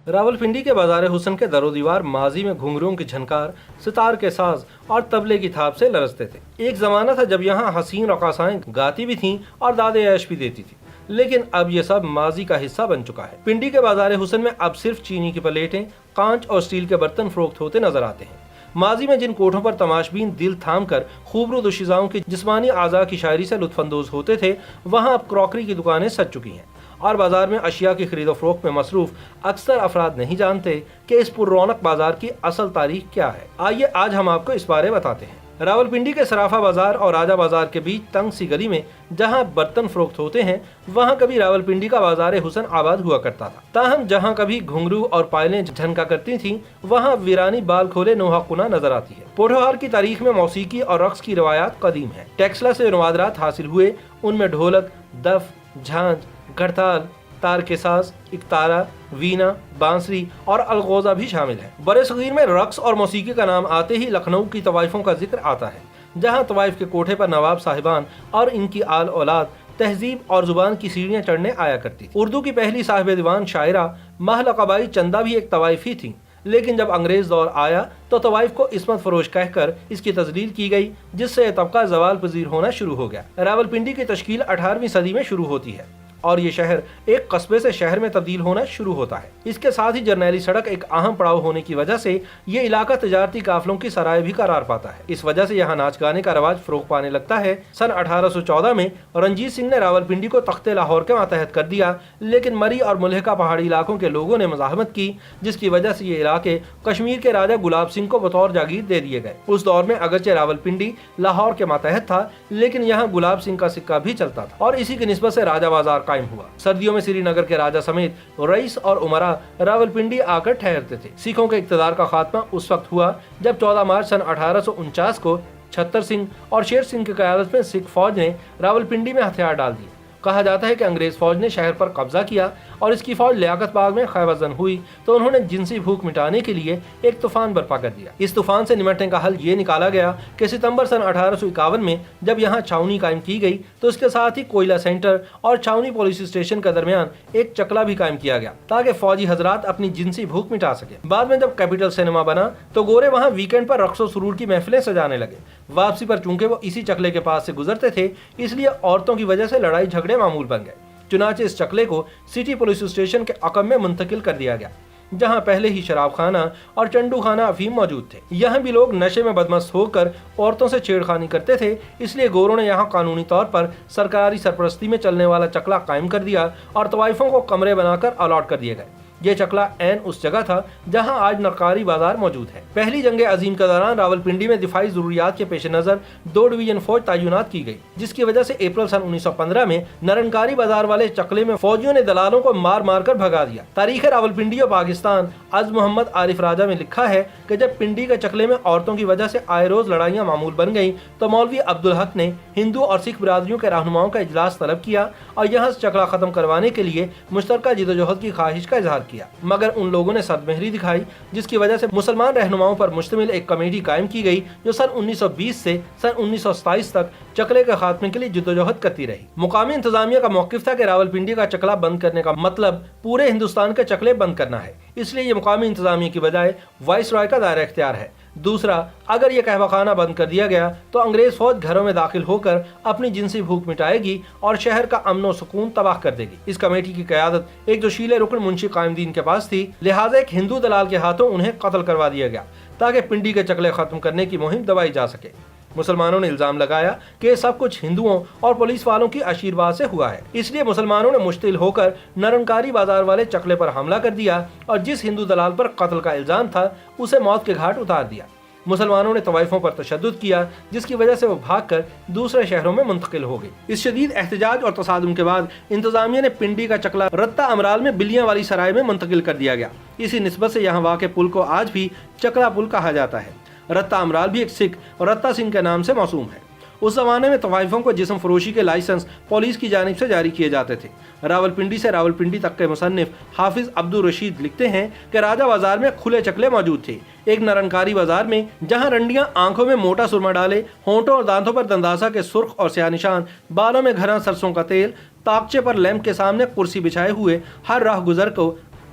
راولپنڈی کے بازار حسن کے در و دیوار ماضی میں گھنگروؤں کی جھنکار، ستار کے ساز اور طبلے کی تھاپ سے لرزتے تھے۔ ایک زمانہ تھا جب یہاں حسین رقاصائیں گاتی بھی تھیں اور داد عیش بھی دیتی تھیں، لیکن اب یہ سب ماضی کا حصہ بن چکا ہے۔ پنڈی کے بازار حسن میں اب صرف چینی کی پلیٹیں، کانچ اور اسٹیل کے برتن فروخت ہوتے نظر آتے ہیں۔ ماضی میں جن کوٹھوں پر تماشبین دل تھام کر خوبرو دوشیزاؤں کی جسمانی اعضاء کی شاعری سے لطف اندوز ہوتے تھے، وہاں اب کراکری کی دکانیں سج چکی ہیں، اور بازار میں اشیاء کی خرید و فروخت میں مصروف اکثر افراد نہیں جانتے کہ اس پر رونق بازار کی اصل تاریخ کیا ہے۔ آئیے آج ہم آپ کو اس بارے بتاتے ہیں۔ راولپنڈی کے صرافہ بازار اور راجہ بازار کے بیچ تنگ سی گلی میں جہاں برتن فروخت ہوتے ہیں، وہاں کبھی راولپنڈی کا بازار حسن آباد ہوا کرتا تھا۔ تاہم جہاں کبھی گھنگرو اور پائلیں جھنکا کرتی تھیں، وہاں ویرانی بال کھولے نوحہ کناں نظر آتی ہے۔ پوٹھوہار کی تاریخ میں موسیقی اور رقص کی روایات قدیم ہیں۔ ٹیکسلا سے نوادرات حاصل ہوئے، ان میں ڈھولک، دف، جھانجھ، گھڑتال، تار کے ساز، اکتارا، وینا، بانسری اور الغوزہ بھی شامل ہیں۔ برے صغیر میں رقص اور موسیقی کا نام آتے ہی لکھنؤ کی طوائفوں کا ذکر آتا ہے، جہاں طوائف کے کوٹھے پر نواب صاحبان اور ان کی آل اولاد تہذیب اور زبان کی سیڑھیاں چڑھنے آیا کرتی تھی۔ اردو کی پہلی صاحب دیوان شاعرہ ماہ لقبائی چندہ بھی ایک طوائفی تھیں، لیکن جب انگریز دور آیا تو طوائف کو عصمت فروش کہہ کر اس کی تذلیل کی گئی، جس سے یہ طبقہ زوال پذیر ہونا شروع ہو گیا۔ راولپنڈی کی تشکیل 18ویں صدی میں شروع ہوتی ہے اور یہ شہر ایک قصبے سے شہر میں تبدیل ہونا شروع ہوتا ہے۔ اس کے ساتھ ہی جرنیلی سڑک ایک اہم پڑاؤ ہونے کی وجہ سے یہ علاقہ تجارتی قافلوں کی سرائے بھی قرار پاتا ہے۔ اس وجہ سے یہاں ناچ گانے کا رواج فروغ پانے لگتا ہے۔ سن 1814 میں رنجیت سنگھ نے راولپنڈی کو تخت لاہور کے ماتحت کر دیا، لیکن مری اور ملحقہ پہاڑی علاقوں کے لوگوں نے مزاحمت کی، جس کی وجہ سے یہ علاقے کشمیر کے راجہ گلاب سنگھ کو بطور جاگیر دے دیے گئے۔ اس دور میں اگرچہ راولپنڈی لاہور کے ماتحت تھا، لیکن یہاں گلاب سنگھ کا سکہ بھی چلتا تھا اور اسی کی نسبت سے راجہ بازار قائم ہوا۔ سردیوں میں سری نگر کے راجہ سمیت رئیس اور امراء راولپنڈی آ کر ٹھہرتے تھے۔ سکھوں کے اقتدار کا خاتمہ اس وقت ہوا جب 14 مارچ سن 1849 کو چھتر سنگھ اور شیر سنگھ کی قیادت میں سکھ فوج نے راولپنڈی میں ہتھیار ڈال دیے۔ کہا جاتا ہے کہ انگریز فوج نے شہر پر قبضہ کیا اور اس کی فوج لیاقت باغ میں خیبر زن ہوئی تو انہوں نے جنسی بھوک مٹانے کے لیے ایک طوفان برپا کر دیا۔ اس طوفان سے نمٹنے کا حل یہ نکالا گیا کہ ستمبر سن 1851 میں جب یہاں چھاؤنی قائم کی گئی تو اس کے ساتھ ہی کوئلہ سینٹر اور چھاؤنی پولیس اسٹیشن کے درمیان ایک چکلا بھی قائم کیا گیا تاکہ فوجی حضرات اپنی جنسی بھوک مٹا سکیں۔ بعد میں جب کیپٹل سنیما بنا تو گورے وہاں ویکینڈ پر رقص و سرور کی محفلیں سجانے لگے۔ واپسی پر چونکہ وہ اسی چکلے کے پاس سے گزرتے تھے، اس لیے عورتوں کی وجہ سے لڑائی جھگڑے معمول بن گئے۔ چنانچہ اس چکلے کو سٹی پولیس اسٹیشن کے عقب میں منتقل کر دیا گیا، جہاں پہلے ہی شراب خانہ اور چنڈو خانہ افیم موجود تھے۔ یہاں بھی لوگ نشے میں بدمست ہو کر عورتوں سے چھیڑخانی کرتے تھے، اس لیے گوروں نے یہاں قانونی طور پر سرکاری سرپرستی میں چلنے والا چکلا قائم کر دیا اور طوائفوں کو کمرے بنا کر الاٹ کر دیے گئے۔ یہ چکلا عین اس جگہ تھا جہاں آج نرکاری بازار موجود ہے۔ پہلی جنگ عظیم کے دوران راولپنڈی میں دفاعی ضروریات کے پیش نظر 2 ڈویژن فوج تعینات کی گئی، جس کی وجہ سے اپریل سن 1915 میں نرنکاری بازار والے چکلے میں فوجیوں نے دلالوں کو مار مار کر بھگا دیا۔ تاریخ راولپنڈی اور پاکستان از محمد عارف راجہ میں لکھا ہے کہ جب پنڈی کے چکلے میں عورتوں کی وجہ سے آئے روز لڑائیاں معمول بن گئیں تو مولوی عبدالحق نے ہندو اور سکھ برادریوں کے رہنماؤں کا اجلاس طلب کیا اور یہاں چکلا ختم کروانے کے لیے مشترکہ جدوجہد کی خواہش کا اظہار کیا، مگر ان لوگوں نے سرد مہری دکھائی، جس کی وجہ سے مسلمان رہنماؤں پر مشتمل ایک کمیٹی قائم کی گئی جو سن 1920 سے سن 1927 تک چکلے کے خاتمے کے لیے جدوجہد کرتی رہی۔ مقامی انتظامیہ کا موقف تھا کہ راولپنڈی کا چکلا بند کرنے کا مطلب پورے ہندوستان کے چکلے بند کرنا ہے، اس لیے یہ مقامی انتظامیہ کی بجائے وائس رائے کا دائرہ اختیار ہے۔ دوسرا، اگر یہ قہوہ خانہ بند کر دیا گیا تو انگریز فوج گھروں میں داخل ہو کر اپنی جنسی بھوک مٹائے گی اور شہر کا امن و سکون تباہ کر دے گی۔ اس کمیٹی کی قیادت ایک جوشیلے رکن منشی قائم دین کے پاس تھی، لہٰذا ایک ہندو دلال کے ہاتھوں انہیں قتل کروا دیا گیا تاکہ پنڈی کے چکلے ختم کرنے کی مہم دبائی جا سکے۔ مسلمانوں نے الزام لگایا کہ یہ سب کچھ ہندوؤں اور پولیس والوں کی آشیرواد سے ہوا ہے، اس لیے مسلمانوں نے مشتعل ہو کر نرنکاری بازار والے چکلے پر حملہ کر دیا اور جس ہندو دلال پر قتل کا الزام تھا اسے موت کے گھاٹ اتار دیا۔ مسلمانوں نے طوائفوں پر تشدد کیا، جس کی وجہ سے وہ بھاگ کر دوسرے شہروں میں منتقل ہو گئی۔ اس شدید احتجاج اور تصادم کے بعد انتظامیہ نے پنڈی کا چکلا رتا امرال میں بلیاں والی سرائے میں منتقل کر دیا گیا۔ اسی نسبت سے یہاں واقع پل کو آج بھی چکلا پل کہا جاتا ہے۔ رتا امرال بھی ایک سکھ اور رتا سنگھ کے نام سے موسوم ہے۔ اس زمانے میں طوائفوں کو جسم فروشی کے لائسنس پولیس کی جانب سے جاری کیے جاتے تھے۔ راولپنڈی سے راولپنڈی تک کے مصنف حافظ عبدالرشید لکھتے ہیں کہ راجہ بازار میں کھلے چکلے موجود تھے۔ ایک نرنکاری بازار میں جہاں رنڈیاں آنکھوں میں موٹا سرما ڈالے، ہونٹوں اور دانتوں پر دنداسا کے سرخ اور سیاہ نشان، بالوں میں گھنا سرسوں کا تیل، تاقچے پر لیمپ کے سامنے کرسی بچھائے ہوئے ہر راہ گزر کو